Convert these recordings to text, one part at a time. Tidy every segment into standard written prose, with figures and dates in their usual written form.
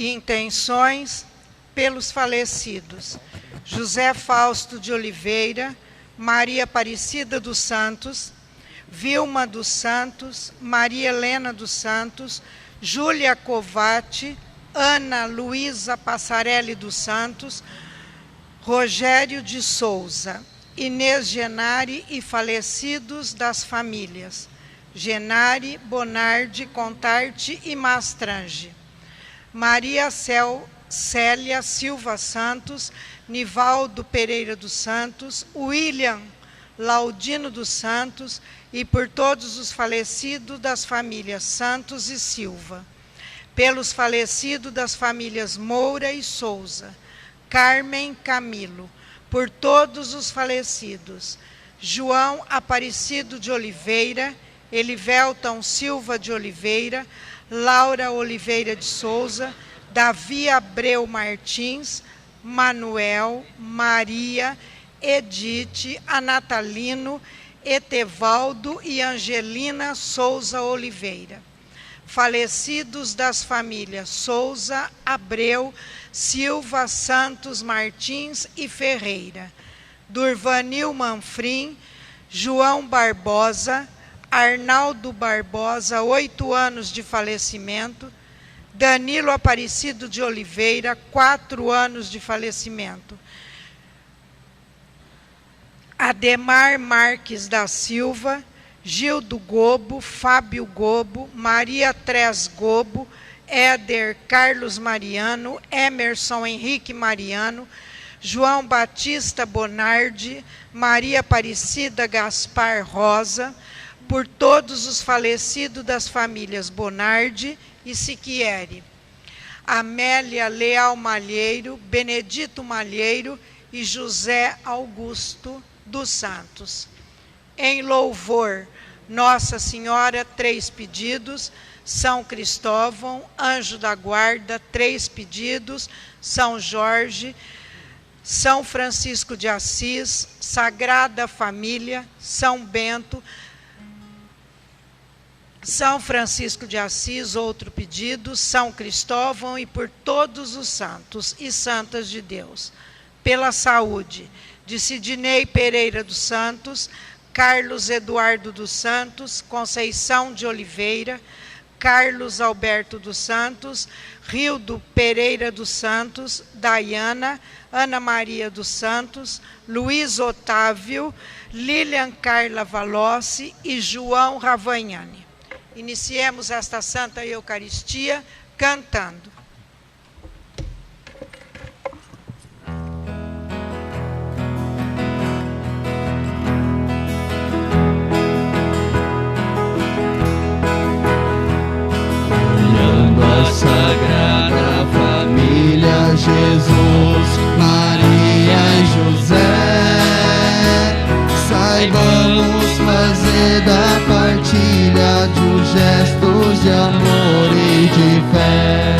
e intenções pelos falecidos: José Fausto de Oliveira, Maria Aparecida dos Santos, Vilma dos Santos, Maria Helena dos Santos, Júlia Covatti, Ana Luísa Passarelli dos Santos, Rogério de Souza, Inês Genari e falecidos das famílias Genari, Bonardi, Contarte e Mastrange, Maria Célia Silva Santos, Nivaldo Pereira dos Santos, William Laudino dos Santos e por todos os falecidos das famílias Santos e Silva, pelos falecidos das famílias Moura e Souza, Carmen Camilo, por todos os falecidos: João Aparecido de Oliveira, Elivelton Silva de Oliveira, Laura Oliveira de Souza, Davi Abreu Martins, Manuel, Maria, Edith, Anatalino, Etevaldo e Angelina Souza Oliveira. Falecidos das famílias Souza, Abreu, Silva, Santos, Martins e Ferreira. Durvanil Manfrim, João Barbosa, Arnaldo Barbosa, 8 anos de falecimento. Danilo Aparecido de Oliveira, 4 anos de falecimento. Ademar Marques da Silva, Gildo Gobo, Fábio Gobo, Maria Tres Gobo, Éder Carlos Mariano, Emerson Henrique Mariano, João Batista Bonardi, Maria Aparecida Gaspar Rosa, por todos os falecidos das famílias Bonardi e Siquieri. Amélia Leal Malheiro, Benedito Malheiro e José Augusto dos Santos. Em louvor, Nossa Senhora, 3 pedidos. São Cristóvão, Anjo da Guarda, 3 pedidos. São Jorge, São Francisco de Assis, Sagrada Família, São Bento, São Francisco de Assis, outro pedido, São Cristóvão e por todos os santos e santas de Deus. Pela saúde de Sidnei Pereira dos Santos, Carlos Eduardo dos Santos, Conceição de Oliveira, Carlos Alberto dos Santos, Rildo Pereira dos Santos, Dayana, Ana Maria dos Santos, Luiz Otávio, Lilian Carla Valossi e João Ravagnani. Iniciemos esta Santa Eucaristia cantando. Sagrada Família, Jesus, Maria e José, saibamos fazer da partilha de os gestos de amor e de fé.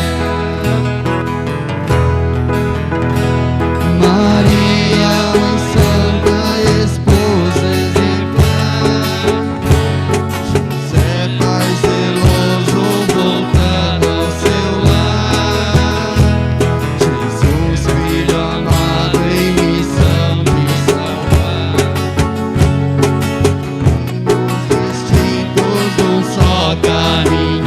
Maria, mãe santa, esposa exemplar, José, pai zeloso, voltando ao seu lar, Jesus, filho amado, em missão de salvar, caminhos distintos num só caminhar.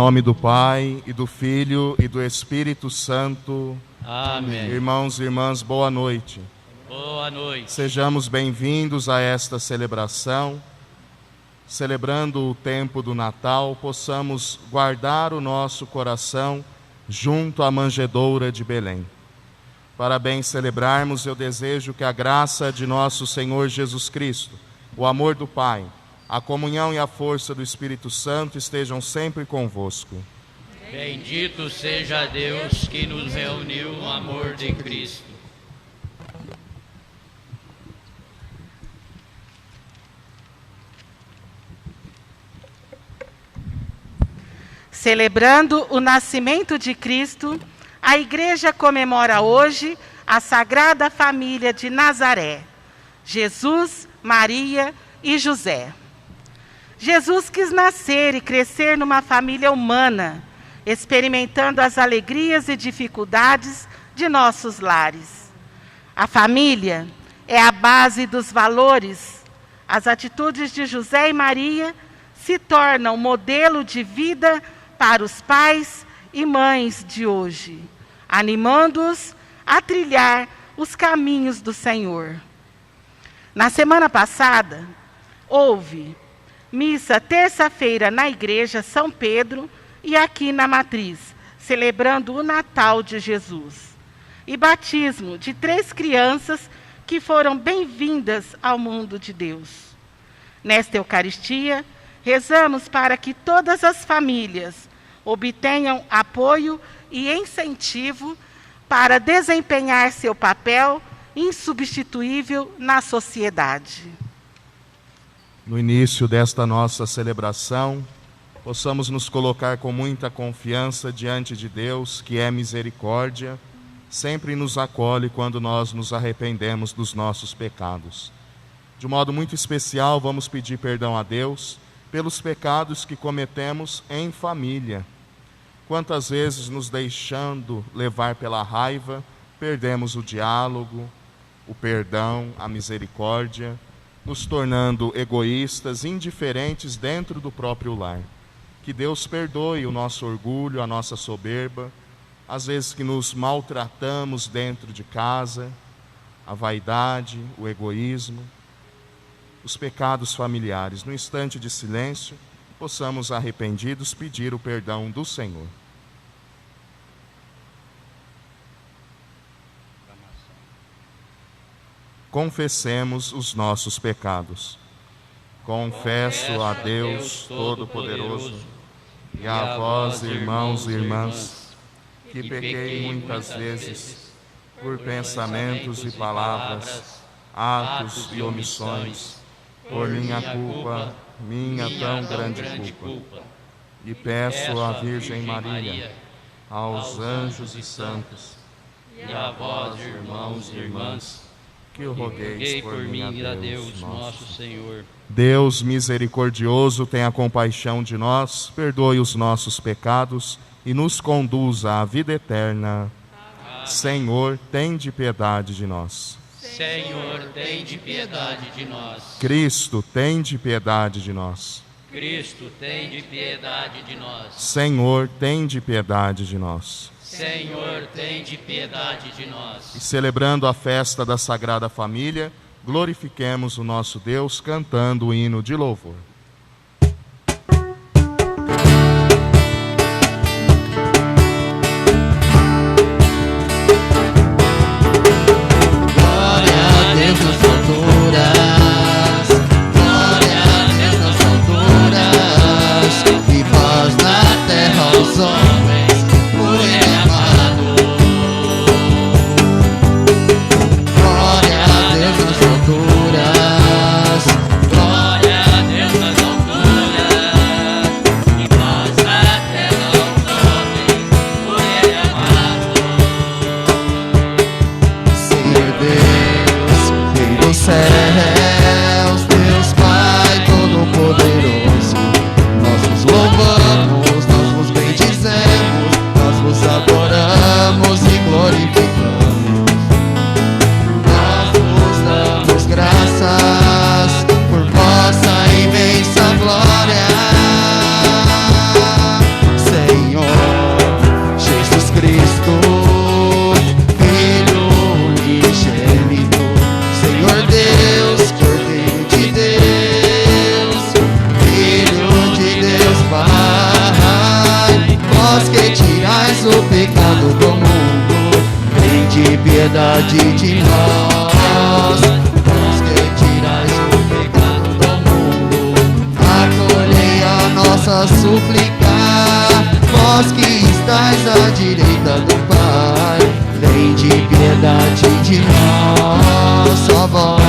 nome do Pai, e do Filho, e do Espírito Santo. Amém. Irmãos e irmãs, boa noite. Boa noite. Sejamos bem-vindos a esta celebração. Celebrando o tempo do Natal, possamos guardar o nosso coração junto à manjedoura de Belém. Para bem celebrarmos, eu desejo que a graça de nosso Senhor Jesus Cristo, o amor do Pai, a comunhão e a força do Espírito Santo estejam sempre convosco. Bendito seja Deus que nos reuniu no amor de Cristo. Celebrando o nascimento de Cristo, a Igreja comemora hoje a Sagrada Família de Nazaré, Jesus, Maria e José. Jesus quis nascer e crescer numa família humana, experimentando as alegrias e dificuldades de nossos lares. A família é a base dos valores. As atitudes de José e Maria se tornam modelo de vida para os pais e mães de hoje, animando-os a trilhar os caminhos do Senhor. Na semana passada, houve missa terça-feira na Igreja São Pedro e aqui na Matriz, celebrando o Natal de Jesus, e batismo de 3 crianças que foram bem-vindas ao mundo de Deus. Nesta Eucaristia, rezamos para que todas as famílias obtenham apoio e incentivo para desempenhar seu papel insubstituível na sociedade. No início desta nossa celebração, possamos nos colocar com muita confiança diante de Deus, que é misericórdia, sempre nos acolhe quando nós nos arrependemos dos nossos pecados. De um modo muito especial, vamos pedir perdão a Deus pelos pecados que cometemos em família. Quantas vezes, nos deixando levar pela raiva, perdemos o diálogo, o perdão, a misericórdia, nos tornando egoístas, indiferentes dentro do próprio lar. Que Deus perdoe o nosso orgulho, a nossa soberba, às vezes que nos maltratamos dentro de casa, a vaidade, o egoísmo, os pecados familiares. No instante de silêncio, possamos, arrependidos, pedir o perdão do Senhor. Confessemos os nossos pecados. Confesso a Deus Todo-Poderoso e a vós, irmãos e irmãs, que pequei muitas vezes por pensamentos e palavras, atos e omissões, por minha culpa, minha tão grande culpa. E peço à Virgem Maria, aos anjos e santos, E a vós, irmãos e irmãs, que o rogueis por mim a Deus nosso Senhor. Deus misericordioso, tenha compaixão de nós, perdoe os nossos pecados e nos conduza à vida eterna. Amém. Senhor, tende piedade de nós. Senhor, tende piedade de nós. Cristo, tende piedade de nós. Cristo, tende piedade de nós. Senhor, tende piedade de nós. Senhor, tende piedade de nós. E celebrando a festa da Sagrada Família, glorifiquemos o nosso Deus cantando o hino de louvor. Glória a Deus nas alturas, glória a Deus nas alturas, e paz na terra aos homens, por Ele amado. Glória a Deus nas alturas, Glória a Deus nas a suplicar. Vós que estais à direita do Pai, tende piedade de nós. Só vós,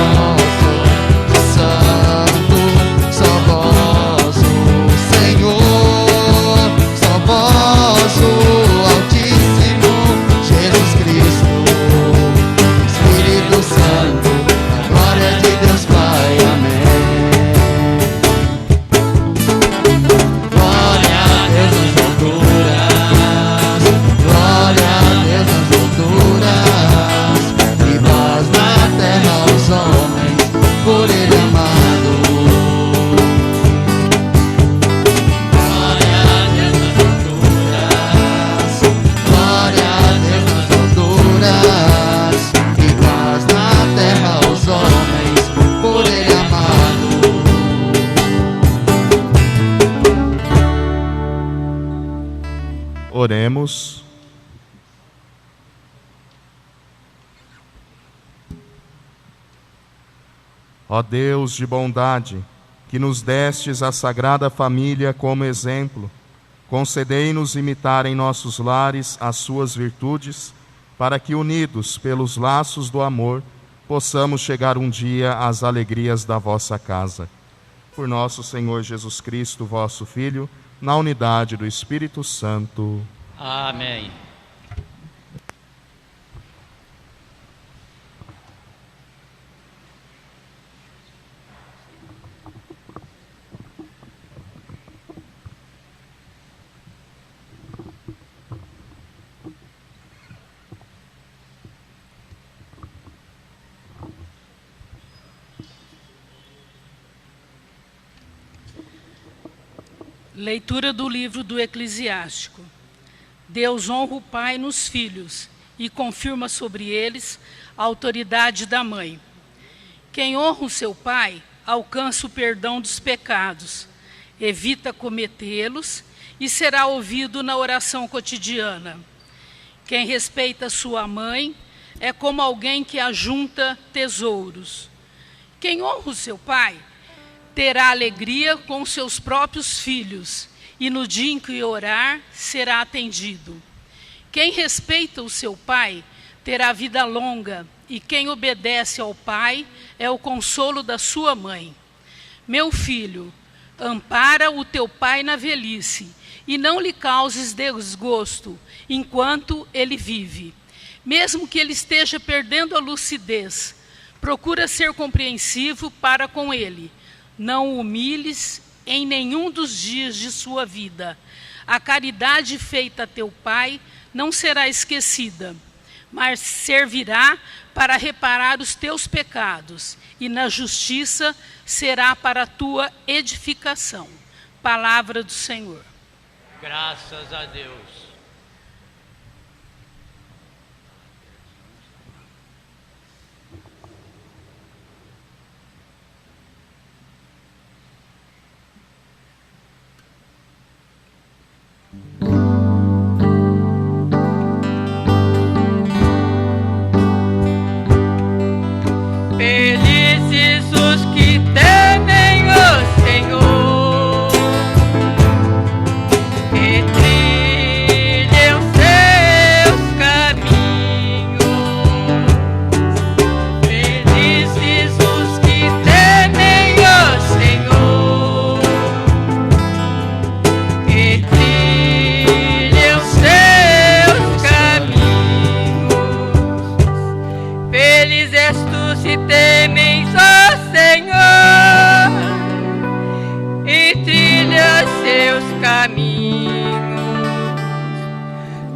Santo, só vós, o Senhor, só vós, o Altíssimo, Jesus Cristo, Espírito Santo, a glória de Deus Pai. Amém. Glória a Deus nas alturas, glória a Deus nas alturas, e paz na terra aos homens, por Ele amado. Glória a Deus nas alturas, glória a Deus nas alturas, e paz na terra aos homens, por Ele amado. Oremos. Ó Deus de bondade, que nos destes a Sagrada Família como exemplo, concedei-nos imitar em nossos lares as suas virtudes, para que, unidos pelos laços do amor, possamos chegar um dia às alegrias da vossa casa. Por nosso Senhor Jesus Cristo, vosso Filho, na unidade do Espírito Santo. Amém. Leitura do livro do Eclesiástico. Deus honra o pai nos filhos e confirma sobre eles a autoridade da mãe. Quem honra o seu pai alcança o perdão dos pecados, evita cometê-los e será ouvido na oração cotidiana. Quem respeita sua mãe é como alguém que ajunta tesouros. Quem honra o seu pai terá alegria com seus próprios filhos, e no dia em que orar, será atendido. Quem respeita o seu pai terá vida longa, e quem obedece ao pai é o consolo da sua mãe. Meu filho, ampara o teu pai na velhice, e não lhe causes desgosto enquanto ele vive. Mesmo que ele esteja perdendo a lucidez, procura ser compreensivo para com ele. Não o humilhes em nenhum dos dias de sua vida. A caridade feita a teu pai não será esquecida, mas servirá para reparar os teus pecados, e na justiça será para a tua edificação. Palavra do Senhor. Graças a Deus. Felizes os que temem o Senhor e trilham seus caminhos. Felizes os que temem o Senhor e trilham seus caminhos. Feliz és tu se temes o Senhor e trilha seus caminhos.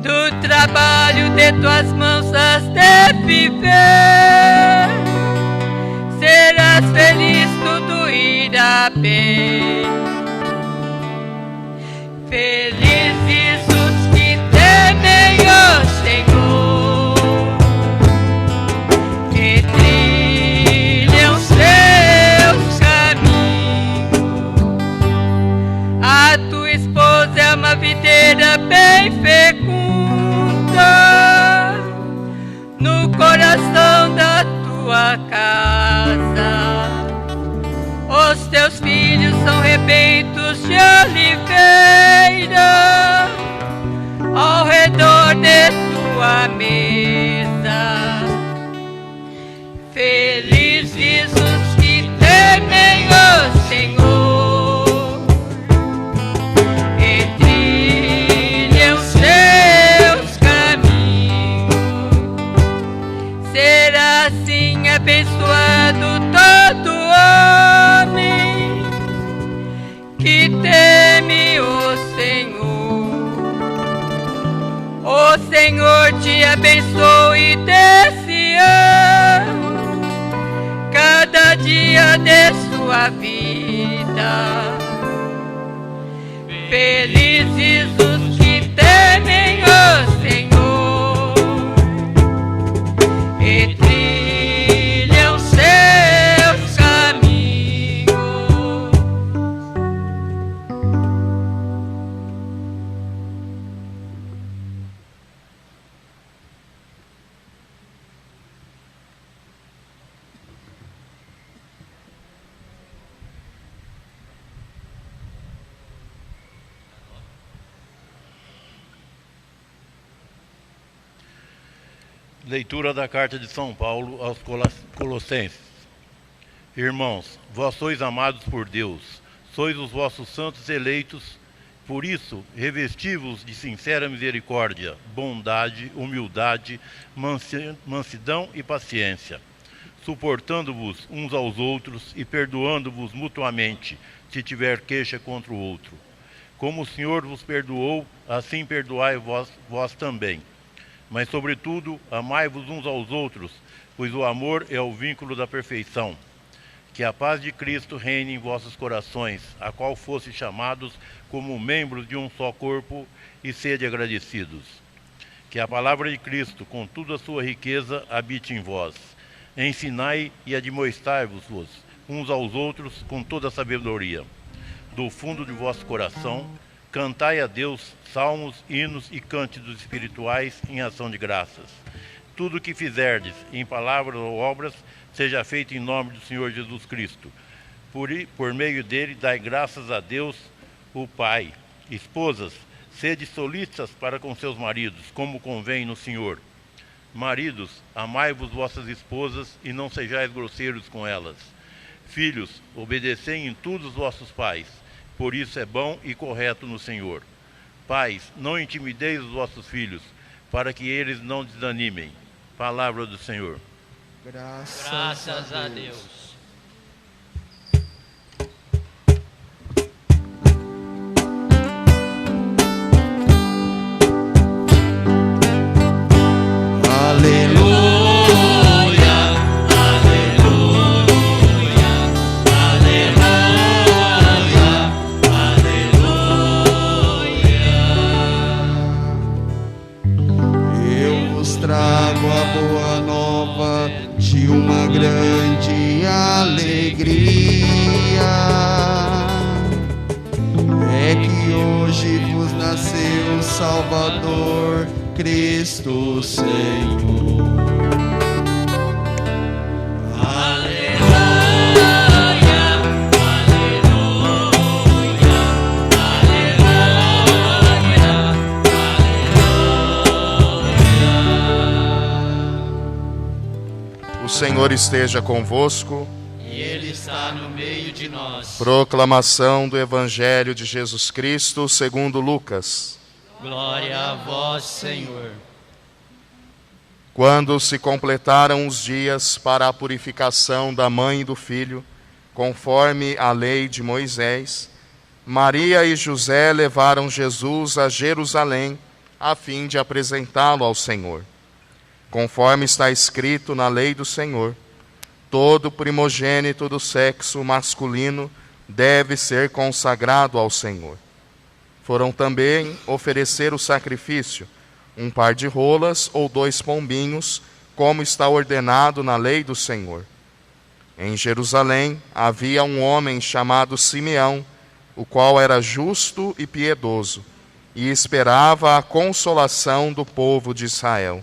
Do trabalho de tuas mãos has de viver, serás feliz, tudo irá bem. Felizes os que temem o Senhor e trilham seus caminhos. A tua esposa é uma videira bem fecunda no coração da tua casa. Os teus filhos são rebentos de oliveira ao redor de tua mesa. Felizes os que temem o Senhor e trilham seus caminhos. Será assim abençoado todo homem que teme o Senhor. O Senhor te abençoe desse ano, cada dia de sua vida. Felizes os que temem o Senhor e trilham seus caminhos. Leitura da carta de São Paulo aos Colossenses. Irmãos, vós sois amados por Deus, sois os vossos santos eleitos, por isso revesti-vos de sincera misericórdia, bondade, humildade, mansidão e paciência, suportando-vos uns aos outros e perdoando-vos mutuamente, se tiver queixa contra o outro. Como o Senhor vos perdoou, assim perdoai vós também. Mas, sobretudo, amai-vos uns aos outros, pois o amor é o vínculo da perfeição. Que a paz de Cristo reine em vossos corações, a qual fosse chamados como membros de um só corpo, e sede agradecidos. Que a palavra de Cristo, com toda a sua riqueza, habite em vós. Ensinai e admoestai-vos uns aos outros com toda a sabedoria. Do fundo de vosso coração, cantai a Deus salmos, hinos e cânticos espirituais em ação de graças. Tudo o que fizerdes, em palavras ou obras, seja feito em nome do Senhor Jesus Cristo. Por meio dele, dai graças a Deus, o Pai. Esposas, sede solícitas para com seus maridos, como convém no Senhor. Maridos, amai-vos vossas esposas e não sejais grosseiros com elas. Filhos, obedecei em tudo os vossos pais, por isso é bom e correto no Senhor. Pais, não intimideis os vossos filhos, para que eles não desanimem. Palavra do Senhor. Graças a Deus. Trago a boa nova de uma grande alegria. É que hoje vos nasceu Salvador, Cristo Senhor. O Senhor esteja convosco. E Ele está no meio de nós. Proclamação do Evangelho de Jesus Cristo segundo Lucas. Glória a vós, Senhor. Quando se completaram os dias para a purificação da mãe e do filho, conforme a lei de Moisés, Maria e José levaram Jesus a Jerusalém, a fim de apresentá-lo ao Senhor. Conforme está escrito na lei do Senhor, todo primogênito do sexo masculino deve ser consagrado ao Senhor. Foram também oferecer o sacrifício, um par de rolas ou 2 pombinhos, como está ordenado na lei do Senhor. Em Jerusalém havia um homem chamado Simeão, o qual era justo e piedoso, e esperava a consolação do povo de Israel.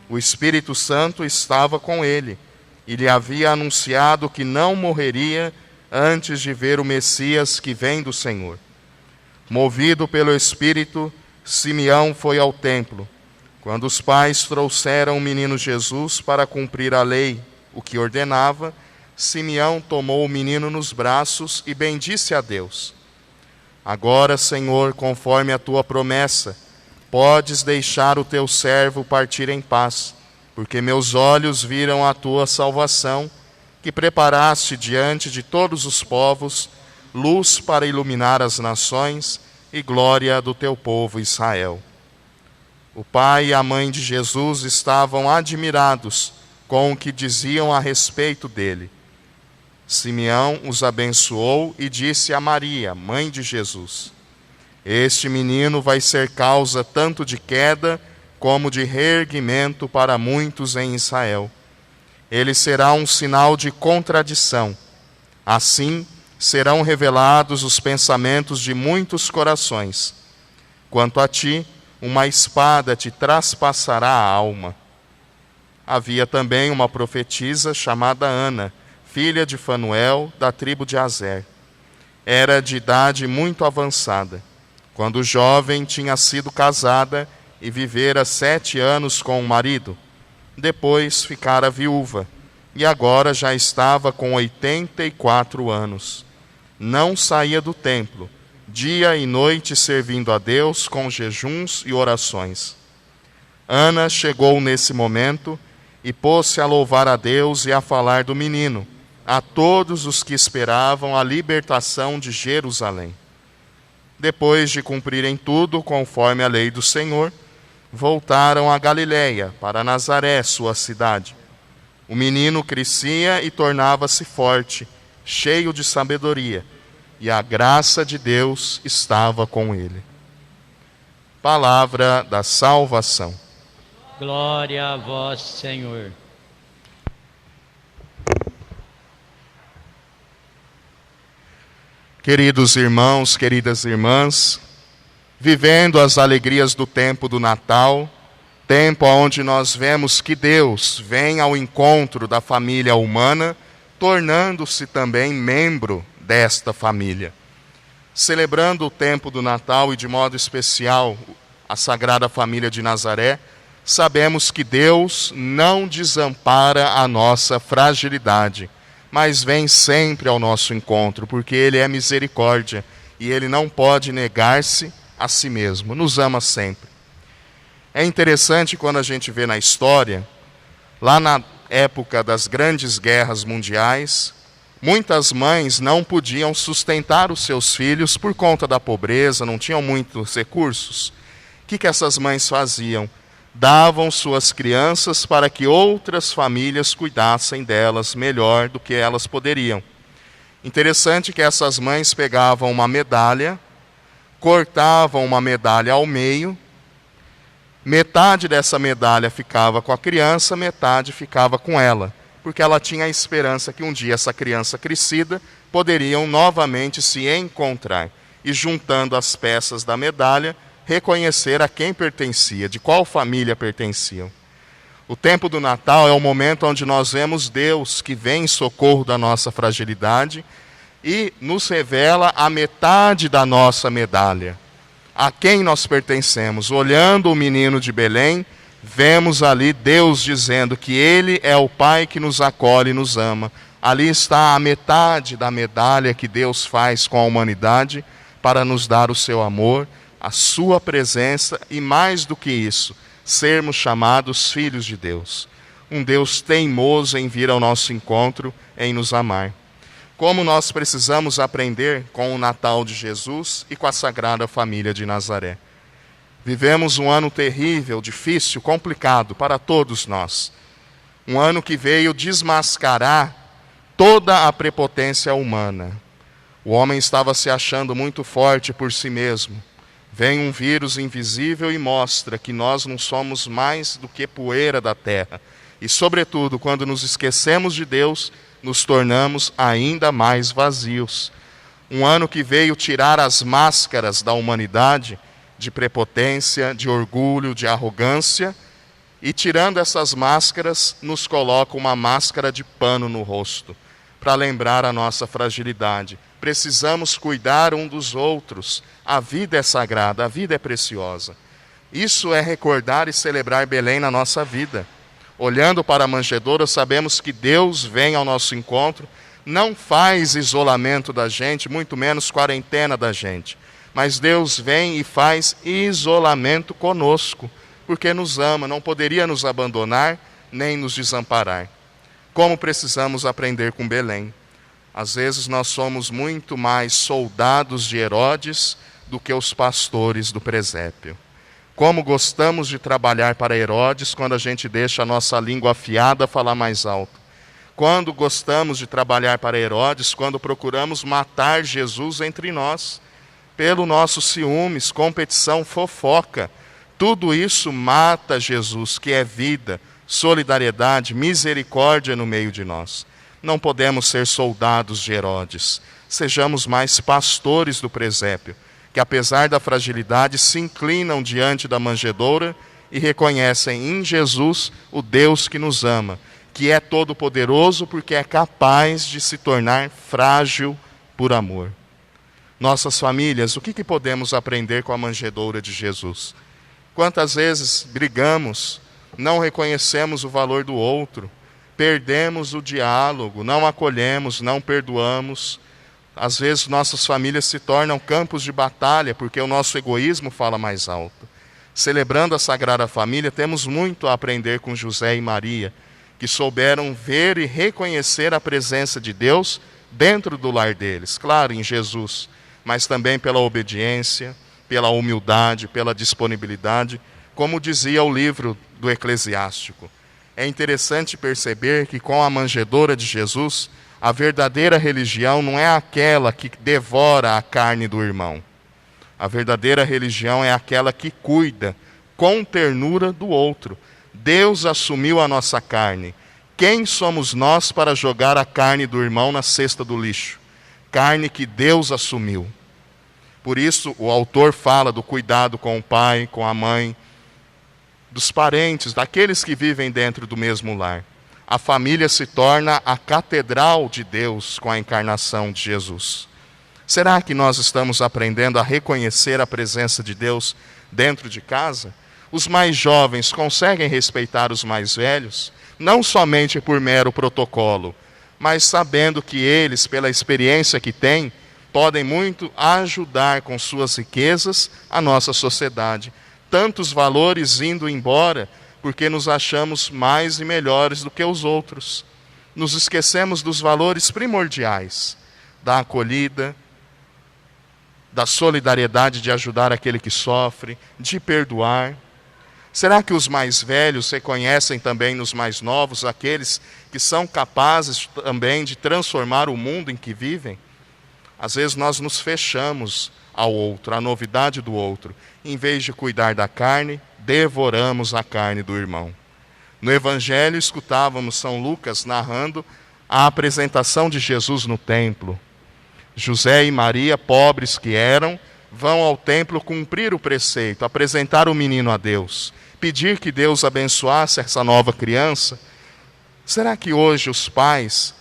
O Espírito Santo estava com ele, e lhe havia anunciado que não morreria antes de ver o Messias que vem do Senhor. Movido pelo Espírito, Simeão foi ao templo. Quando os pais trouxeram o menino Jesus para cumprir a lei, o que ordenava, Simeão tomou o menino nos braços e bendisse a Deus. Agora, Senhor, conforme a tua promessa, podes deixar o teu servo partir em paz, porque meus olhos viram a tua salvação, que preparaste diante de todos os povos, luz para iluminar as nações e glória do teu povo Israel. O pai e a mãe de Jesus estavam admirados com o que diziam a respeito dele. Simeão os abençoou e disse a Maria, mãe de Jesus: Este menino vai ser causa tanto de queda como de reerguimento para muitos em Israel. Ele será um sinal de contradição. Assim, serão revelados os pensamentos de muitos corações. Quanto a ti, uma espada te traspassará a alma. Havia também uma profetisa chamada Ana, filha de Fanuel, da tribo de Aser. Era de idade muito avançada. Quando jovem, tinha sido casada e vivera 7 anos com o marido. Depois ficara viúva, e agora já estava com 84 anos. Não saía do templo, dia e noite servindo a Deus com jejuns e orações. Ana chegou nesse momento e pôs-se a louvar a Deus e a falar do menino, a todos os que esperavam a libertação de Jerusalém. Depois de cumprirem tudo conforme a lei do Senhor, voltaram a Galiléia, para Nazaré, sua cidade. O menino crescia e tornava-se forte, cheio de sabedoria, e a graça de Deus estava com ele. Palavra da salvação. Glória a vós, Senhor. Queridos irmãos, queridas irmãs, vivendo as alegrias do tempo do Natal, tempo onde nós vemos que Deus vem ao encontro da família humana, tornando-se também membro desta família. Celebrando o tempo do Natal e de modo especial a Sagrada Família de Nazaré, sabemos que Deus não desampara a nossa fragilidade, mas vem sempre ao nosso encontro, porque Ele é misericórdia e Ele não pode negar-se a si mesmo, nos ama sempre. É interessante quando a gente vê na história, lá na época das grandes guerras mundiais, muitas mães não podiam sustentar os seus filhos por conta da pobreza, não tinham muitos recursos. O que essas mães faziam? Davam suas crianças para que outras famílias cuidassem delas melhor do que elas poderiam. Interessante que essas mães pegavam uma medalha, cortavam uma medalha ao meio, metade dessa medalha ficava com a criança, metade ficava com ela, porque ela tinha a esperança que um dia essa criança crescida poderiam novamente se encontrar e, juntando as peças da medalha, reconhecer a quem pertencia, de qual família pertenciam. O tempo do Natal é o momento onde nós vemos Deus que vem em socorro da nossa fragilidade e nos revela a metade da nossa medalha. A quem nós pertencemos? Olhando o menino de Belém, vemos ali Deus dizendo que Ele é o Pai que nos acolhe e nos ama. Ali está a metade da medalha que Deus faz com a humanidade para nos dar o seu amor, a sua presença e, mais do que isso, sermos chamados filhos de Deus. Um Deus teimoso em vir ao nosso encontro, em nos amar. Como nós precisamos aprender com o Natal de Jesus e com a Sagrada Família de Nazaré. Vivemos um ano terrível, difícil, complicado para todos nós. Um ano que veio desmascarar toda a prepotência humana. O homem estava se achando muito forte por si mesmo. Vem um vírus invisível e mostra que nós não somos mais do que poeira da terra. E, sobretudo, quando nos esquecemos de Deus, nos tornamos ainda mais vazios. Um ano que veio tirar as máscaras da humanidade, de prepotência, de orgulho, de arrogância, e tirando essas máscaras, nos coloca uma máscara de pano no rosto, para lembrar a nossa fragilidade. precisamos cuidar um dos outros. A vida é sagrada, a vida é preciosa. Isso é recordar e celebrar Belém na nossa vida. Olhando para a manjedoura, sabemos que Deus vem ao nosso encontro, não faz isolamento da gente, muito menos quarentena da gente. Mas Deus vem e faz isolamento conosco, porque nos ama, não poderia nos abandonar, nem nos desamparar. Como precisamos aprender com Belém. Às vezes nós somos muito mais soldados de Herodes do que os pastores do presépio. Como gostamos de trabalhar para Herodes quando a gente deixa a nossa língua afiada falar mais alto. Quando gostamos de trabalhar para Herodes quando procuramos matar Jesus entre nós. Pelo nosso ciúmes, competição, fofoca. Tudo isso mata Jesus, que é vida, solidariedade, misericórdia no meio de nós. Não podemos ser soldados de Herodes. Sejamos mais pastores do presépio, que apesar da fragilidade se inclinam diante da manjedoura e reconhecem em Jesus o Deus que nos ama, que é todo-poderoso porque é capaz de se tornar frágil por amor. Nossas famílias, o que podemos aprender com a manjedoura de Jesus? Quantas vezes brigamos, não reconhecemos o valor do outro, perdemos o diálogo, não acolhemos, não perdoamos. Às vezes nossas famílias se tornam campos de batalha porque o nosso egoísmo fala mais alto. Celebrando a Sagrada Família, temos muito a aprender com José e Maria, que souberam ver e reconhecer a presença de Deus dentro do lar deles, claro, em Jesus, mas também pela obediência, pela humildade, pela disponibilidade, como dizia o livro do Eclesiástico. É interessante perceber que com a manjedoura de Jesus, a verdadeira religião não é aquela que devora a carne do irmão. A verdadeira religião é aquela que cuida com ternura do outro. Deus assumiu a nossa carne. Quem somos nós para jogar a carne do irmão na cesta do lixo? Carne que Deus assumiu. Por isso, o autor fala do cuidado com o pai, com a mãe, dos parentes, daqueles que vivem dentro do mesmo lar. A família se torna a catedral de Deus com a encarnação de Jesus. Será que nós estamos aprendendo a reconhecer a presença de Deus dentro de casa? Os mais jovens conseguem respeitar os mais velhos, não somente por mero protocolo, mas sabendo que eles, pela experiência que têm, podem muito ajudar com suas riquezas a nossa sociedade. Tantos valores indo embora porque nos achamos mais e melhores do que os outros. Nos esquecemos dos valores primordiais, da acolhida, da solidariedade de ajudar aquele que sofre, de perdoar. Será que os mais velhos reconhecem também nos mais novos aqueles que são capazes também de transformar o mundo em que vivem? Às vezes nós nos fechamos ao outro, à novidade do outro. Em vez de cuidar da carne, devoramos a carne do irmão. No Evangelho escutávamos São Lucas narrando a apresentação de Jesus no templo. José e Maria, pobres que eram, vão ao templo cumprir o preceito, apresentar o menino a Deus, pedir que Deus abençoasse essa nova criança. Será que hoje os pais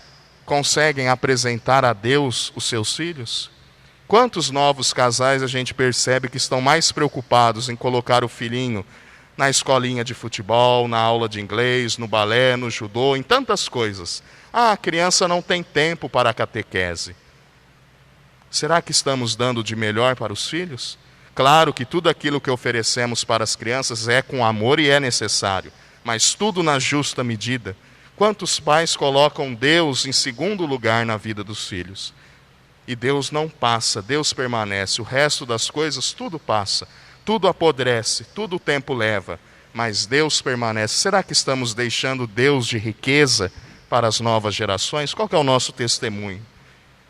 conseguem apresentar a Deus os seus filhos? Quantos novos casais a gente percebe que estão mais preocupados em colocar o filhinho na escolinha de futebol, na aula de inglês, no balé, no judô, em tantas coisas. A criança não tem tempo para a catequese. Será que estamos dando de melhor para os filhos? Claro que tudo aquilo que oferecemos para as crianças é com amor e é necessário, mas tudo na justa medida. Quantos pais colocam Deus em segundo lugar na vida dos filhos? E Deus não passa, Deus permanece. O resto das coisas, tudo passa, tudo apodrece, tudo o tempo leva, mas Deus permanece. Será que estamos deixando Deus de riqueza para as novas gerações? Qual que é o nosso testemunho?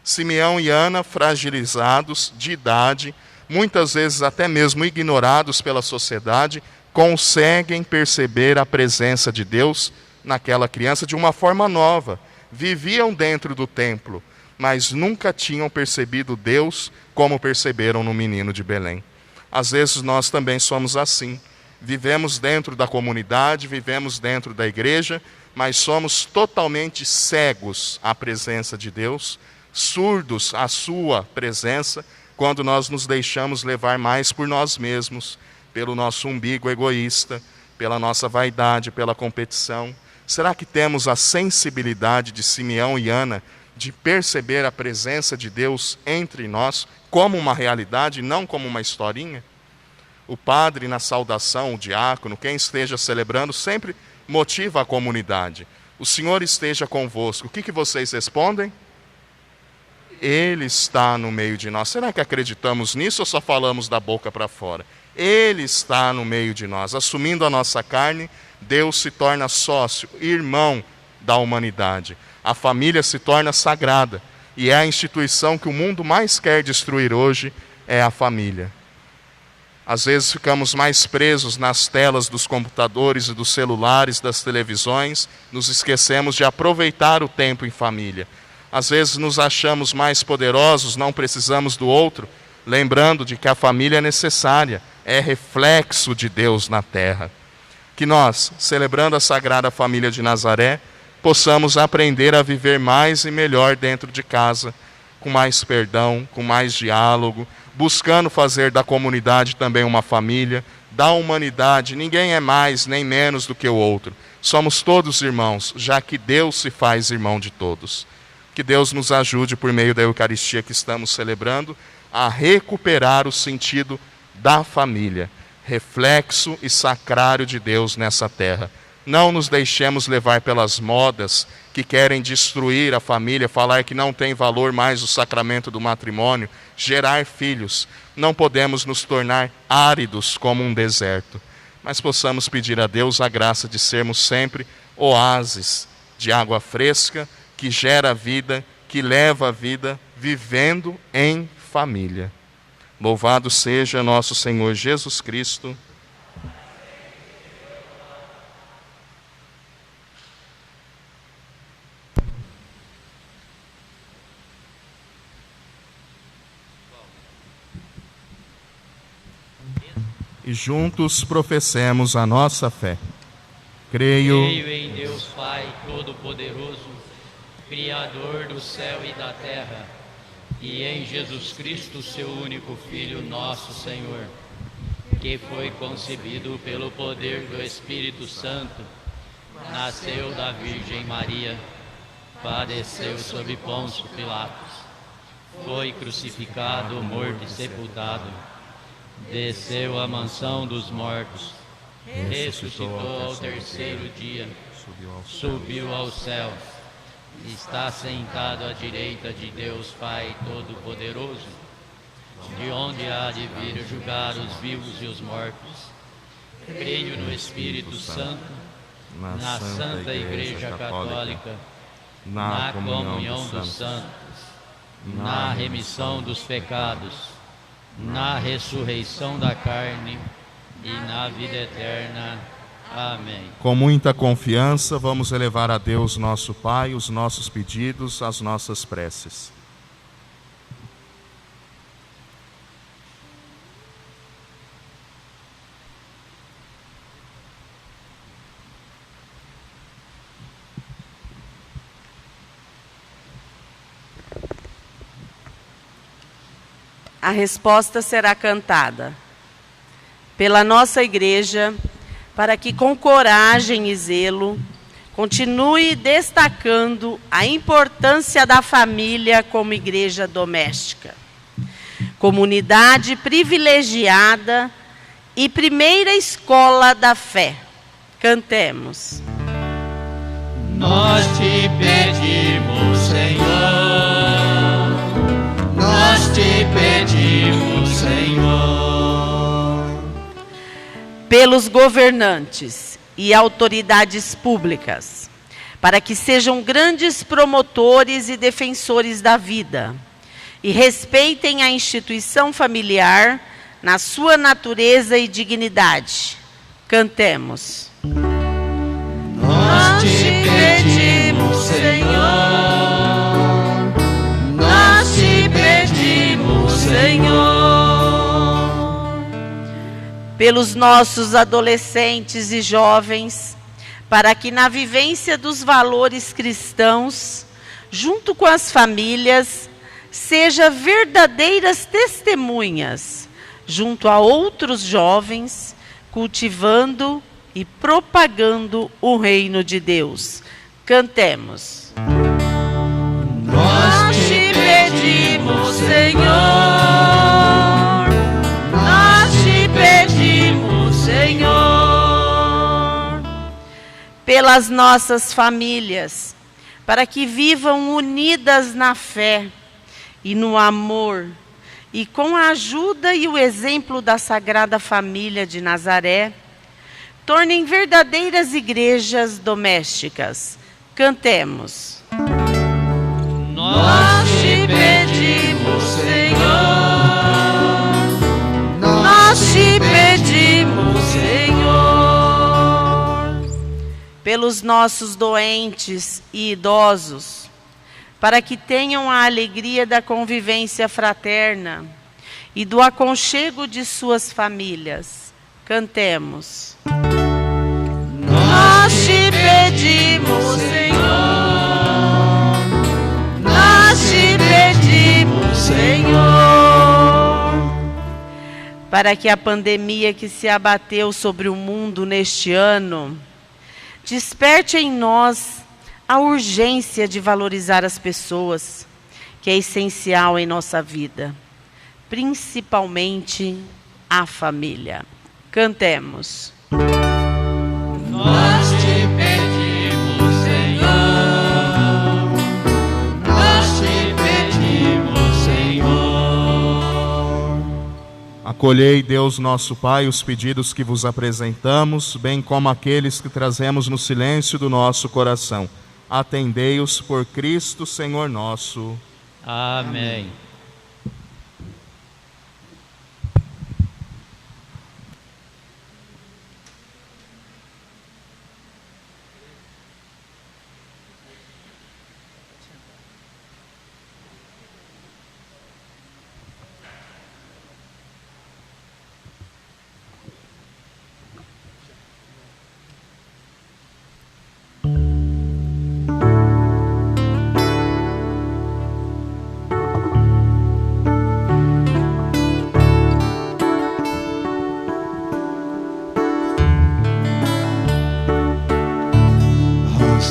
Simeão e Ana, fragilizados de idade, muitas vezes até mesmo ignorados pela sociedade, conseguem perceber a presença de Deus naquela criança de uma forma nova. Viviam dentro do templo, mas nunca tinham percebido Deus como perceberam no menino de Belém. Às vezes nós também somos assim. Vivemos dentro da comunidade, vivemos dentro da igreja, mas somos totalmente cegos à presença de Deus, surdos à sua presença quando nós nos deixamos levar mais por nós mesmos, pelo nosso umbigo egoísta, pela nossa vaidade, pela competição? Será que temos a sensibilidade de Simeão e Ana de perceber a presença de Deus entre nós como uma realidade, não como uma historinha? O padre, na saudação, o diácono, quem esteja celebrando, sempre motiva a comunidade. O Senhor esteja convosco. O que vocês respondem? Ele está no meio de nós. Será que acreditamos nisso ou só falamos da boca para fora? Ele está no meio de nós. Assumindo a nossa carne, Deus se torna sócio, irmão da humanidade. A família se torna sagrada. E é a instituição que o mundo mais quer destruir hoje, é a família. Às vezes ficamos mais presos nas telas dos computadores e dos celulares, das televisões, nos esquecemos de aproveitar o tempo em família. Às vezes nos achamos mais poderosos, não precisamos do outro, lembrando de que a família é necessária, é reflexo de Deus na terra. Que nós, celebrando a Sagrada Família de Nazaré, possamos aprender a viver mais e melhor dentro de casa, com mais perdão, com mais diálogo, buscando fazer da comunidade também uma família, da humanidade. Ninguém é mais nem menos do que o outro. Somos todos irmãos, já que Deus se faz irmão de todos. Que Deus nos ajude, por meio da Eucaristia que estamos celebrando, a recuperar o sentido da família, reflexo e sacrário de Deus nessa terra. Não nos deixemos levar pelas modas que querem destruir a família, falar que não tem valor mais o sacramento do matrimônio, gerar filhos. Não podemos nos tornar áridos como um deserto, mas possamos pedir a Deus a graça de sermos sempre oásis de água fresca, que gera vida, que leva a vida, vivendo em família. Louvado seja nosso Senhor Jesus Cristo. E juntos professemos a nossa fé. Creio em Deus Pai Todo-Poderoso, Criador do céu e da terra, e em Jesus Cristo, seu único Filho, nosso Senhor, que foi concebido pelo poder do Espírito Santo, nasceu da Virgem Maria, padeceu sob Pôncio Pilatos, foi crucificado, morto e sepultado, desceu à mansão dos mortos, ressuscitou ao terceiro dia, subiu aos céus, está sentado à direita de Deus Pai Todo-Poderoso, de onde há de vir julgar os vivos e os mortos. Creio no Espírito Santo, na Santa Igreja Católica, na comunhão dos santos, na remissão dos pecados, na ressurreição da carne e na vida eterna. Amém. Com muita confiança, vamos elevar a Deus nosso Pai os nossos pedidos, as nossas preces. A resposta será cantada pela nossa igreja, para que com coragem e zelo continue destacando a importância da família como igreja doméstica, comunidade privilegiada e primeira escola da fé. Cantemos. Nós te pedimos, Senhor, nós te pedimos, Senhor. Pelos governantes e autoridades públicas, para que sejam grandes promotores e defensores da vida e respeitem a instituição familiar na sua natureza e dignidade. Cantemos. Nós te pedimos, Senhor, nós te pedimos, Senhor. Pelos nossos adolescentes e jovens, para que na vivência dos valores cristãos, junto com as famílias, seja verdadeiras testemunhas, junto a outros jovens, cultivando e propagando o reino de Deus. Cantemos. Nós te pedimos, Senhor, nós te pedimos, Senhor. Pelas nossas famílias, para que vivam unidas na fé e no amor, e com a ajuda e o exemplo da Sagrada Família de Nazaré, tornem verdadeiras igrejas domésticas. Cantemos. Nós te pedimos, Senhor, nós te pedimos, Senhor. Pelos nossos doentes e idosos, para que tenham a alegria da convivência fraterna e do aconchego de suas famílias. Cantemos. Nós te pedimos, Senhor, nós te pedimos, Senhor. Para que a pandemia que se abateu sobre o mundo neste ano desperte em nós a urgência de valorizar as pessoas, que é essencial em nossa vida, principalmente a família. Cantemos. Nós te pedimos, Senhor, nós te pedimos, Senhor. Acolhei, Deus nosso Pai, os pedidos que vos apresentamos, bem como aqueles que trazemos no silêncio do nosso coração. Atendei-os por Cristo, Senhor nosso. Amém.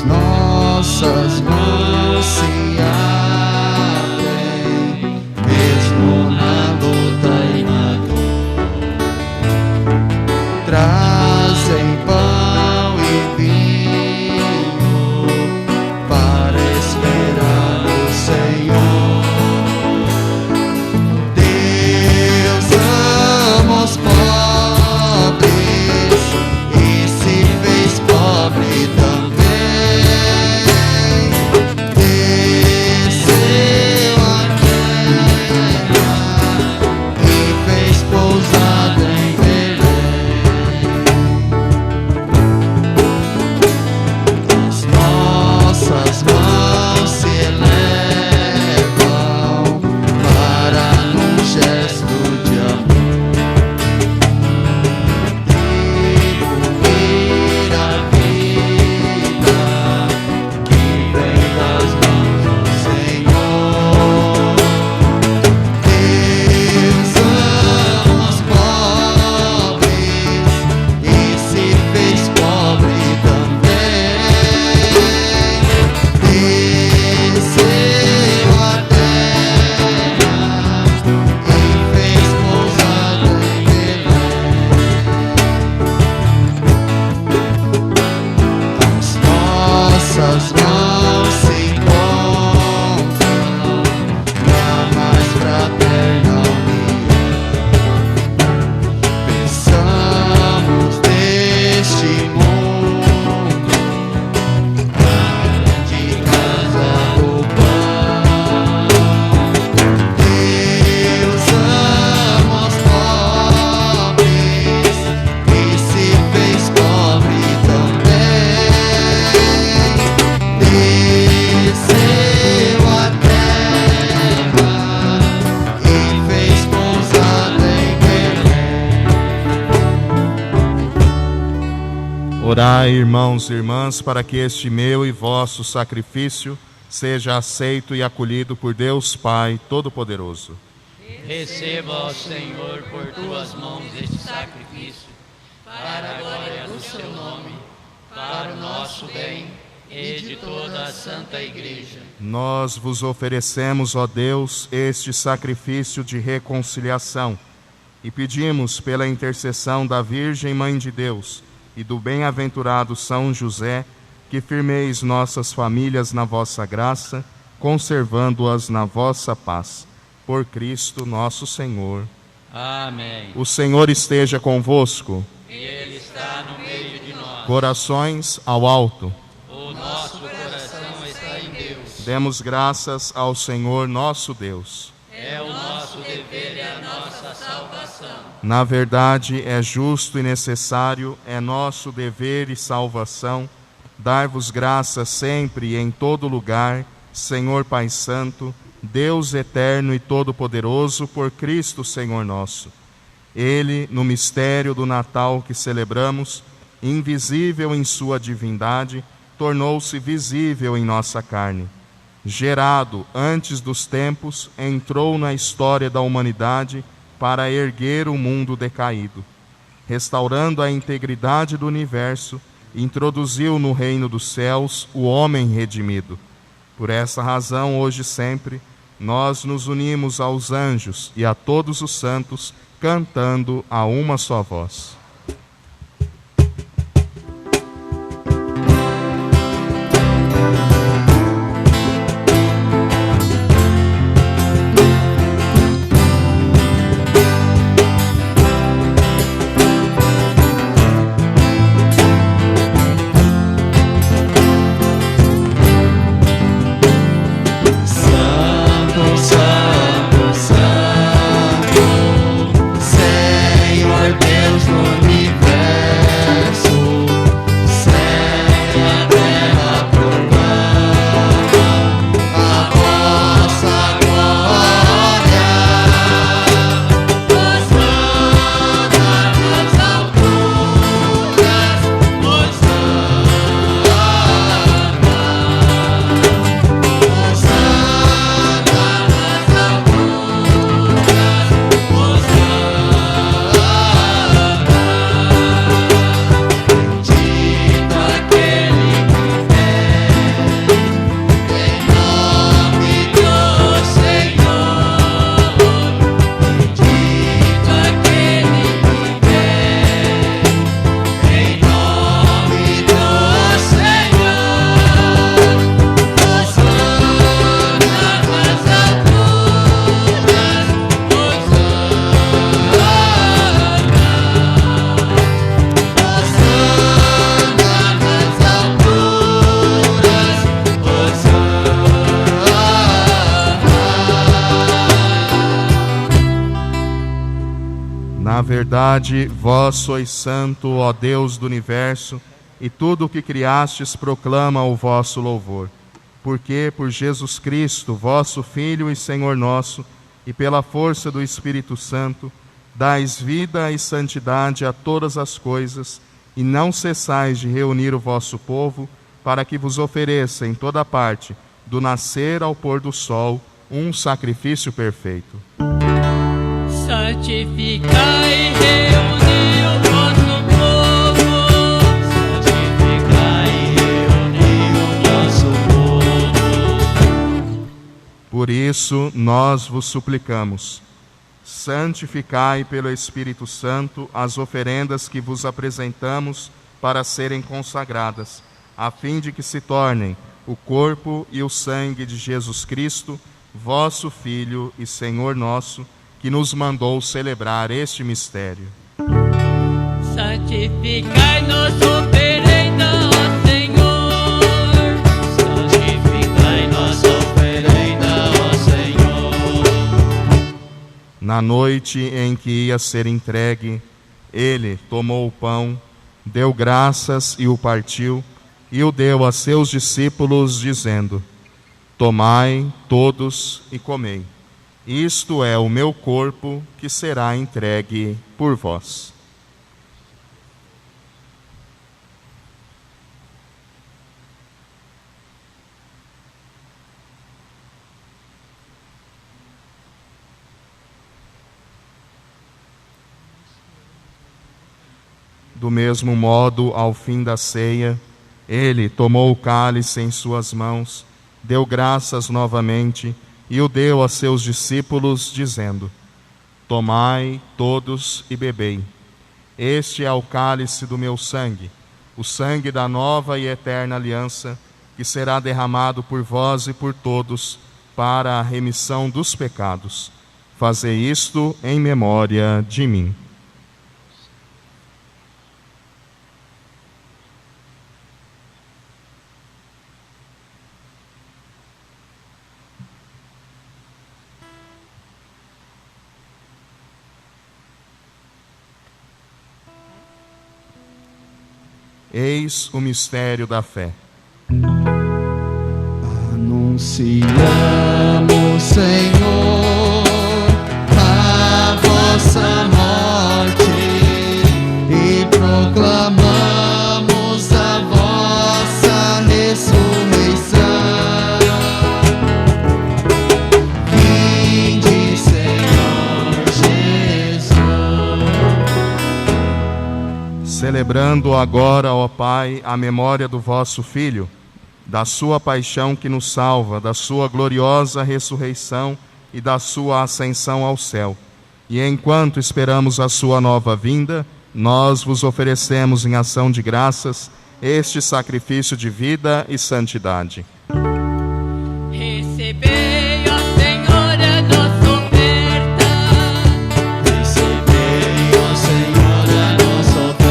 Nossas mãos se abrem, mesmo na luta e na dor. Trazem pão e vinho para esperar o Senhor. Deus ama os pobres e se fez pobre também. Orai, irmãos e irmãs, para que este meu e vosso sacrifício seja aceito e acolhido por Deus Pai Todo-Poderoso. Receba, ó Senhor, por tuas mãos este sacrifício, para a glória do seu nome, para o nosso bem e de toda a Santa Igreja. Nós vos oferecemos, ó Deus, este sacrifício de reconciliação e pedimos pela intercessão da Virgem Mãe de Deus e do bem-aventurado São José, que firmeis nossas famílias na vossa graça, conservando-as na vossa paz. Por Cristo nosso Senhor. Amém. O Senhor esteja convosco. E Ele está no meio de nós. Corações ao alto. O nosso coração está em Deus. Demos graças ao Senhor nosso Deus. É o nosso dever e a nossa salvação. Na verdade, é justo e necessário, é nosso dever e salvação, dar-vos graças sempre e em todo lugar, Senhor Pai Santo, Deus eterno e todo-poderoso, por Cristo Senhor nosso. Ele, no mistério do Natal que celebramos, invisível em sua divindade, tornou-se visível em nossa carne. Gerado antes dos tempos, entrou na história da humanidade para erguer o mundo decaído. Restaurando a integridade do universo, introduziu no reino dos céus o homem redimido. Por essa razão, hoje e sempre, nós nos unimos aos anjos e a todos os santos, cantando a uma só voz. Na verdade, vós sois santo, ó Deus do universo, e tudo o que criastes proclama o vosso louvor. Porque, por Jesus Cristo, vosso Filho e Senhor nosso, e pela força do Espírito Santo, dais vida e santidade a todas as coisas, e não cessais de reunir o vosso povo, para que vos ofereça em toda parte, do nascer ao pôr do sol, um sacrifício perfeito. Santificai e reuni o vosso povo. Santificai e reuni o vosso povo. Por isso, nós vos suplicamos, santificai pelo Espírito Santo as oferendas que vos apresentamos para serem consagradas, a fim de que se tornem o corpo e o sangue de Jesus Cristo, vosso Filho e Senhor nosso, que nos mandou celebrar este mistério. Santificai-nos oferenda, ó Senhor. Santificai nossa oferenda, ó Senhor. Na noite em que ia ser entregue, ele tomou o pão, deu graças e o partiu, e o deu a seus discípulos, dizendo: tomai todos e comei. Isto é o meu corpo, que será entregue por vós. Do mesmo modo, ao fim da ceia, ele tomou o cálice em suas mãos, deu graças novamente e o deu a seus discípulos, dizendo: Tomai todos e bebei. Este é o cálice do meu sangue, o sangue da nova e eterna aliança, que será derramado por vós e por todos para a remissão dos pecados. Fazei isto em memória de mim. Eis o mistério da fé. Anunciamos, Senhor, a vossa morte e proclamamos a vossa ressurreição. Vinde, Senhor Jesus. Celebrando agora, ó Pai, a memória do vosso Filho, da sua paixão que nos salva, da sua gloriosa ressurreição e da sua ascensão ao céu. E enquanto esperamos a sua nova vinda, nós vos oferecemos em ação de graças este sacrifício de vida e santidade. Recebei, ó Senhor, a nossa oferta. Recebei, ó Senhor, a nossa oferta.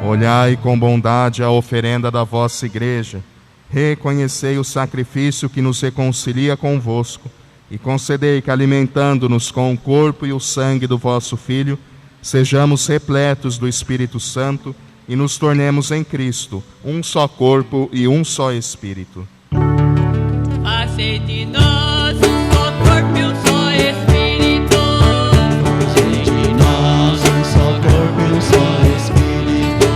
Olhai com bondade a oferenda da vossa igreja, reconhecei o sacrifício que nos reconcilia convosco, e concedei que, alimentando-nos com o corpo e o sangue do vosso Filho, sejamos repletos do Espírito Santo e nos tornemos em Cristo um só corpo e um só Espírito. Fazei de nós um só corpo e um só Espírito. Fazei de nós um só corpo e um só Espírito.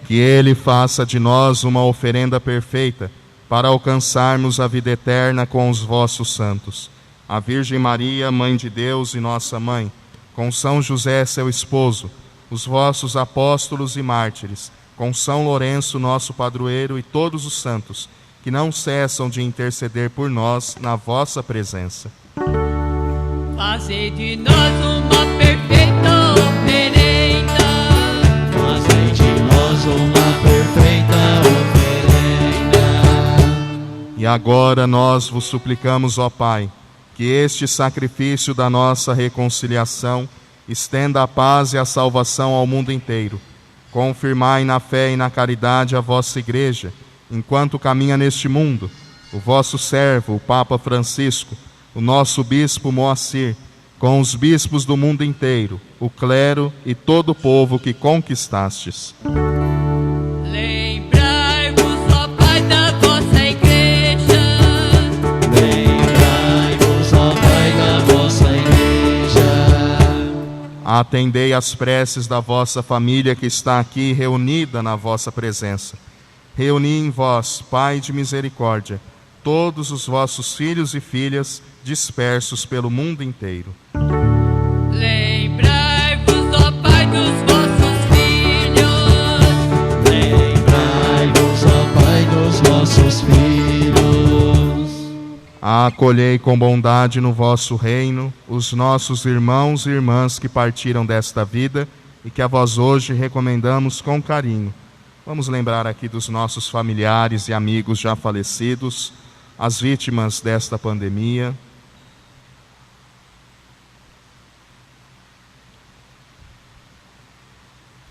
Que Ele faça de nós uma oferenda perfeita, para alcançarmos a vida eterna com os vossos santos. A Virgem Maria, Mãe de Deus e nossa Mãe, com São José, seu esposo, os vossos apóstolos e mártires, com São Lourenço, nosso padroeiro, e todos os santos, que não cessam de interceder por nós na vossa presença. Fazei de nós uma perfeita oferenda. Fazei de nós uma perfeita oferenda. E agora nós vos suplicamos, ó Pai, que este sacrifício da nossa reconciliação estenda a paz e a salvação ao mundo inteiro. Confirmai na fé e na caridade a vossa Igreja, enquanto caminha neste mundo, o vosso servo, o Papa Francisco, o nosso Bispo Moacir, com os bispos do mundo inteiro, o clero e todo o povo que conquistastes. Lembrai-vos, ó Pai, da vossa Igreja. Lembrai-vos, ó Pai, da vossa Igreja. Atendei às preces da vossa família que está aqui reunida na vossa presença. Reuni em vós, Pai de misericórdia, todos os vossos filhos e filhas dispersos pelo mundo inteiro. Lembrai-vos, ó Pai, dos vossos filhos. Lembrai-vos, ó Pai, dos vossos filhos. Acolhei com bondade no vosso reino os nossos irmãos e irmãs que partiram desta vida e que a vós hoje recomendamos com carinho. Vamos lembrar aqui dos nossos familiares e amigos já falecidos, as vítimas desta pandemia.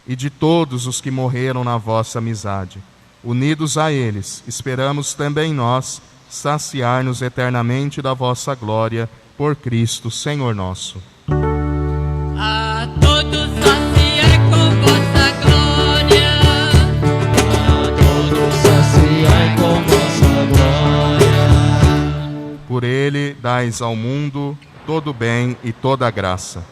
E de todos os que morreram na vossa amizade. Unidos a eles, esperamos também nós saciar-nos eternamente da vossa glória, por Cristo, Senhor nosso. A todos saciai com vossa glória. A todos saciai com vossa glória. Por ele dais ao mundo todo o bem e toda a graça.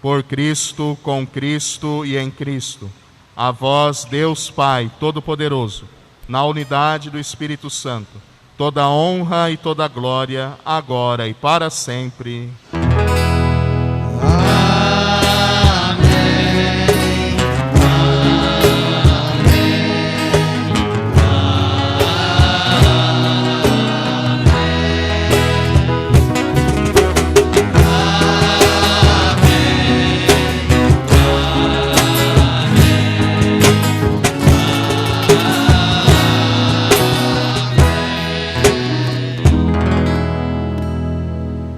Por Cristo, com Cristo e em Cristo, a vós, Deus Pai Todo-Poderoso, na unidade do Espírito Santo, toda honra e toda glória, agora e para sempre. Amém.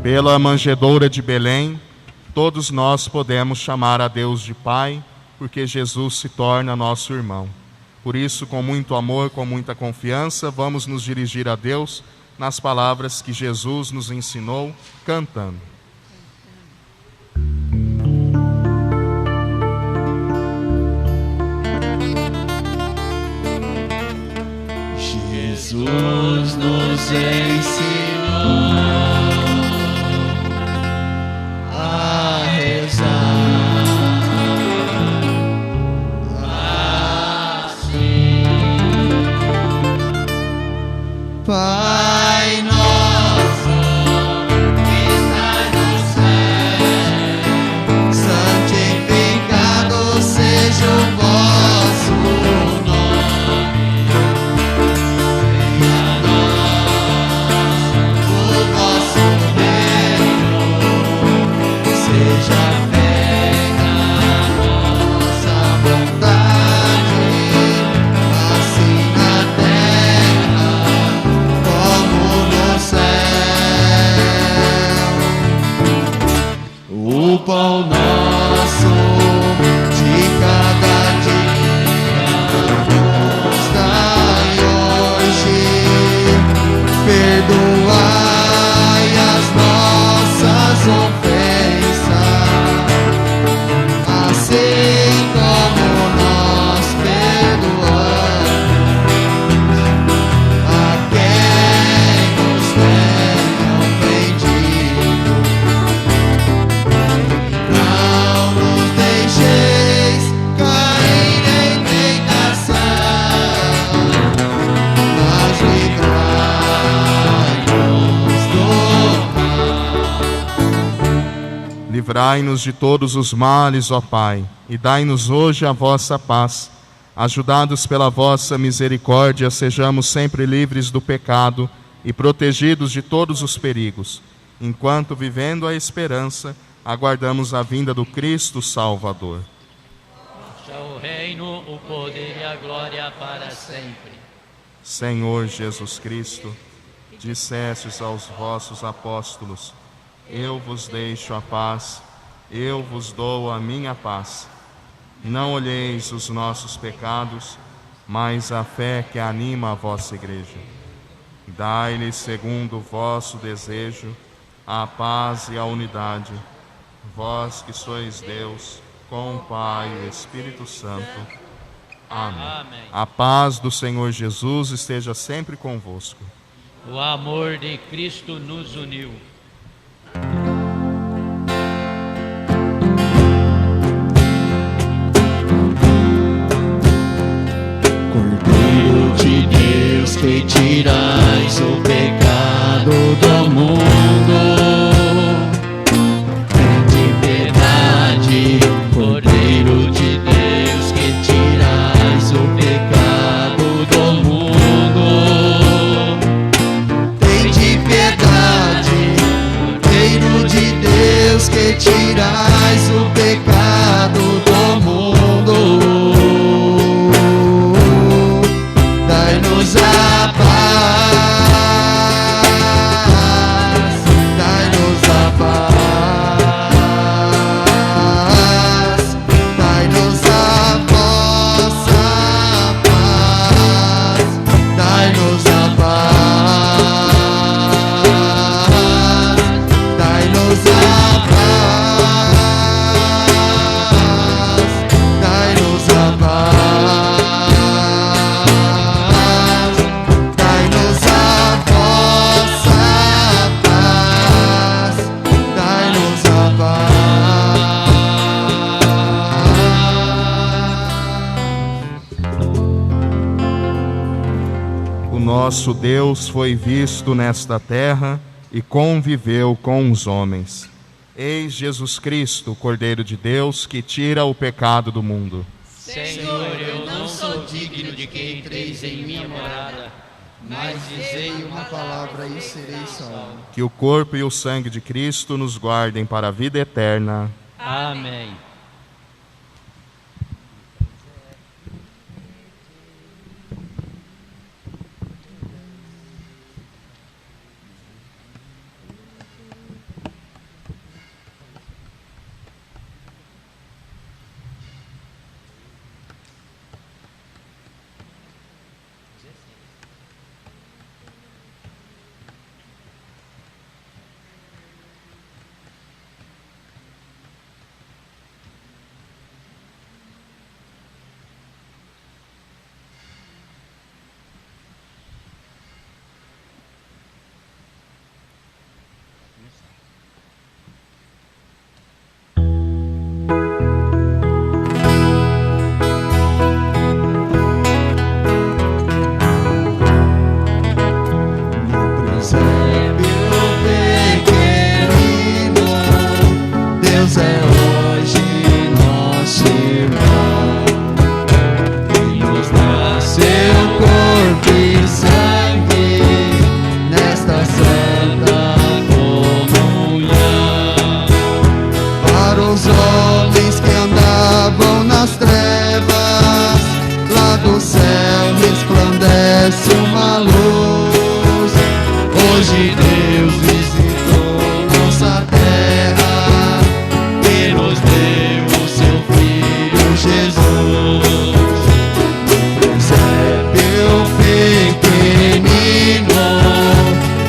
Pela manjedoura de Belém, todos nós podemos chamar a Deus de Pai, porque Jesus se torna nosso irmão. Por isso, com muito amor, com muita confiança, vamos nos dirigir a Deus nas palavras que Jesus nos ensinou, cantando. Jesus nos ensinou a rezar assim: Pai nosso que estás no céu, santificado seja o vosso nome. Venha a nós o vosso reino, seja feita a vossa vontade, assim na terra como no céu. O pão nosso de cada dia nos dai hoje, perdoai as nossas ofensas, assim como nós perdoamos a quem nos tem ofendido. Não nos deixeis cair em tentação, mas livrai-nos do mal. Livrai-nos de todos os males, ó Pai, e dai-nos hoje a vossa paz. Ajudados pela vossa misericórdia, sejamos sempre livres do pecado e protegidos de todos os perigos, enquanto, vivendo a esperança, aguardamos a vinda do Cristo Salvador. O reino, o poder e a glória para sempre. Senhor Jesus Cristo, dissestes aos vossos apóstolos: eu vos deixo a paz, eu vos dou a minha paz. Não olheis os nossos pecados, mas a fé que anima a vossa igreja. Dai-lhes, segundo o vosso desejo, a paz e a unidade, vós que sois Deus, com o Pai e o Espírito Santo. Amém. Amém. A paz do Senhor Jesus esteja sempre convosco. O amor de Cristo nos uniu. Cordeiro de Deus, que tirais o pecado do mundo, tende piedade. Cordeiro de Deus, que tirais o pecado do mundo, tende piedade. Cordeiro de Deus, que tirais o pecado do mundo, dai-nos a paz, dai-nos a paz, dai-nos a vossa paz, dai-nos a paz, dai-nos a paz, dai-nos a paz, dai-nos a vossa paz, dai-nos a paz. O nosso Deus foi visto nesta terra e conviveu com os homens. Eis Jesus Cristo, o Cordeiro de Deus, que tira o pecado do mundo. Senhor, eu não sou digno de que entreis em minha morada, mas dizei uma palavra e serei salvo. Que o corpo e o sangue de Cristo nos guardem para a vida eterna. Amém. Hoje Deus visitou nossa terra e nos deu o seu Filho Jesus. Presépio pequenino,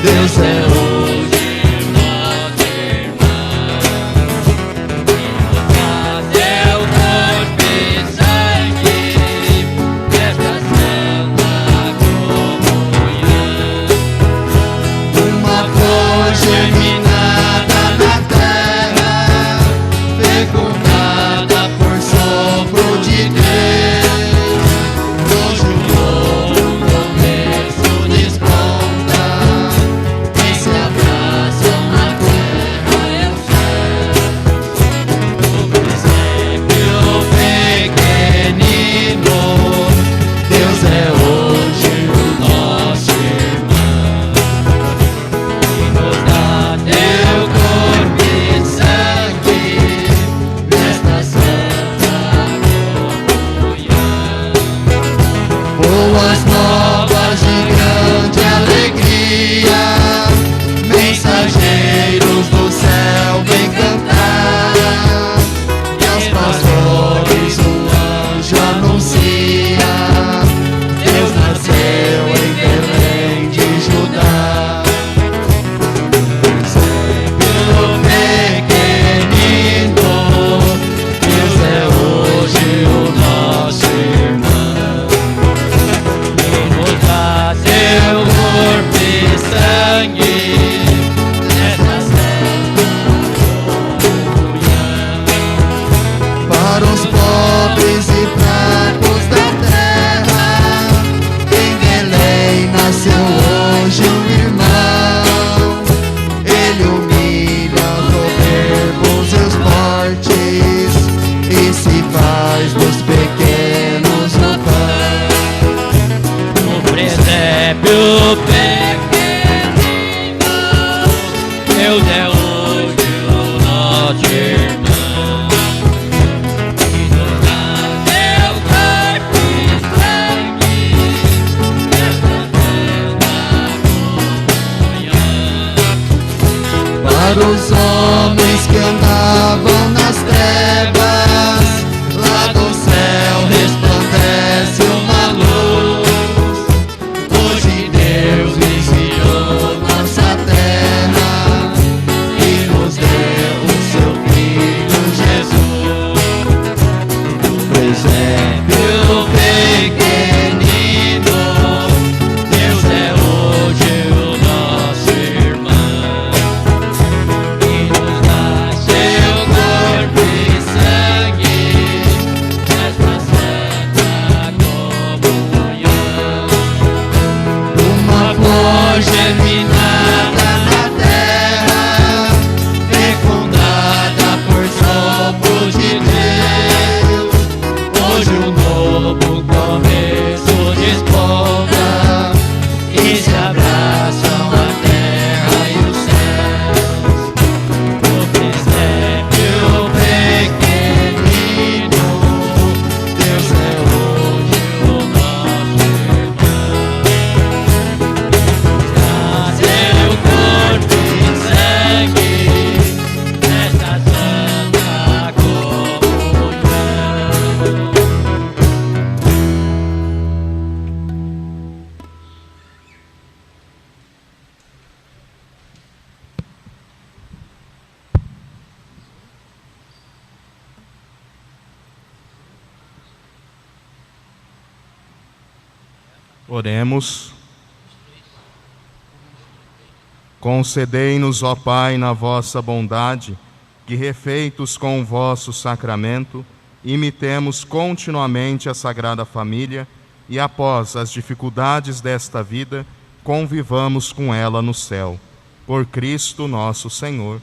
Deus é hoje nosso irmão. E nos dá seu corpo e sangue desta santa comunhão. Uma flor germinada na terra, fecundada por sopro de Deus. Hoje um novo começo desponta, e se abraçam a terra e o céu. O presépio pequenino, Deus é hoje o nosso irmão. E nos dá teu corpo e sangue nesta santa comunhão. Boas novas de grande alegria, mensageiros do céu vem cantar, e aos pastores um anjo anuncia: Deus nasceu em Belém de Judá. Presépio pequenino, Deus é hoje o nosso irmão. E nos dá seu corpo e sangue nesta santa comunhão. Para os pobres e fracos da terra, em Belém nasceu hoje um irmão. Ele humilha os soberbos e os fortes, e se faz dos pequenos o pão. No presépio pequenino, Deus é hoje o nosso irmão. E nos dá seu corpo e sangue nesta santa comunhão. Para os homens que andavam nas trevas, lá do céu resplandece uma luz. Hoje Deus visitou nossa terra e nos deu o seu Filho Jesus. O presépio pequenino, Deus é hoje o nosso irmão. E nos dá seu corpo e sangue nesta santa comunhão. Uma flor germinada na terra, fecundada por sopro de Deus. Hoje um novo começo desponta, e se abraçam a terra e os céus. O presépio pequenino, Deus é hoje o nosso irmão. Dá seu corpo e sangue nesta santa comunhão. Oremos. Concedei-nos, ó Pai, na vossa bondade, que, refeitos com o vosso sacramento, imitemos continuamente a Sagrada Família e, após as dificuldades desta vida, convivamos com ela no céu. Por Cristo nosso Senhor.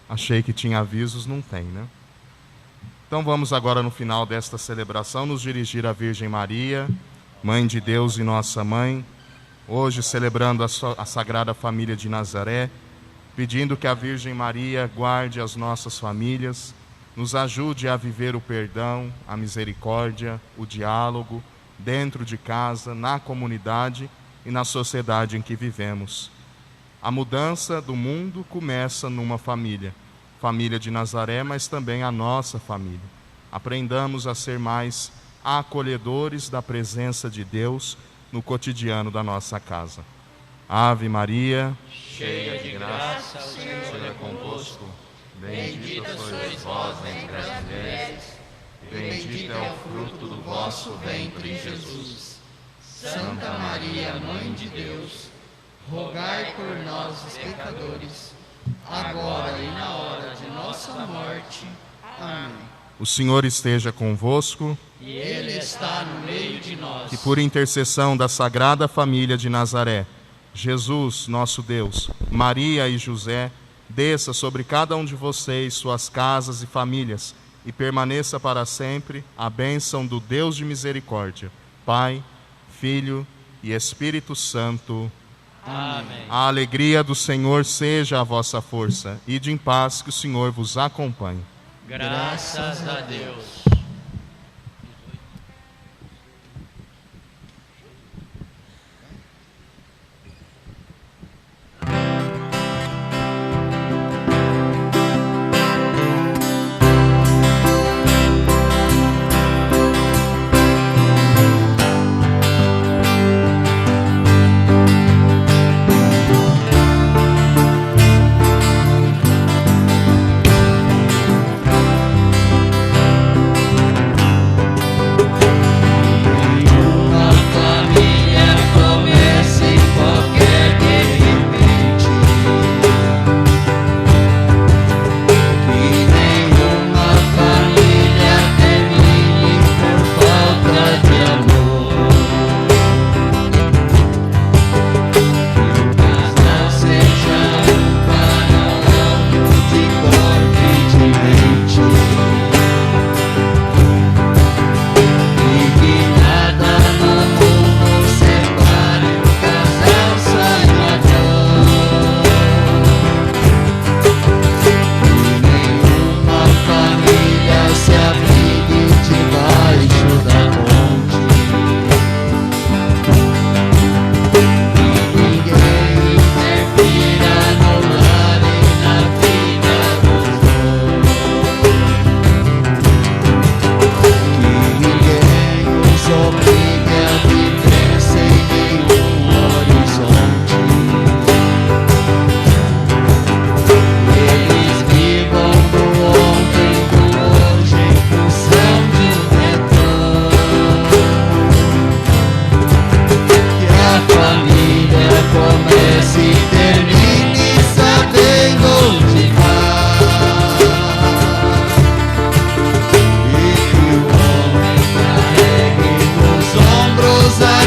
Achei que tinha avisos, não tem, né? Então vamos agora, no final desta celebração, nos dirigir à Virgem Maria, Mãe de Deus e nossa Mãe, hoje celebrando a Sagrada Família de Nazaré, pedindo que a Virgem Maria guarde as nossas famílias, nos ajude a viver o perdão, a misericórdia, o diálogo, dentro de casa, na comunidade e na sociedade em que vivemos. A mudança do mundo começa numa família, família de Nazaré, mas também a nossa família. Aprendamos a ser mais acolhedores da presença de Deus no cotidiano da nossa casa. Ave Maria, cheia de graça, o Senhor é convosco. Bendita sois vós entre as mulheres, bendito é o fruto do vosso ventre, Jesus. Santa Maria, Mãe de Deus, rogai por nós, os pecadores, agora e na hora de nossa morte. Amém. O Senhor esteja convosco. E Ele está no meio de nós. Que por intercessão da Sagrada Família de Nazaré, Jesus, nosso Deus, Maria e José, desça sobre cada um de vocês, suas casas e famílias, e permaneça para sempre a bênção do Deus de misericórdia, Pai, Filho e Espírito Santo. Amém. A alegria do Senhor seja a vossa força. Ide em paz, que o Senhor vos acompanhe. Graças a Deus.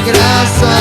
Graça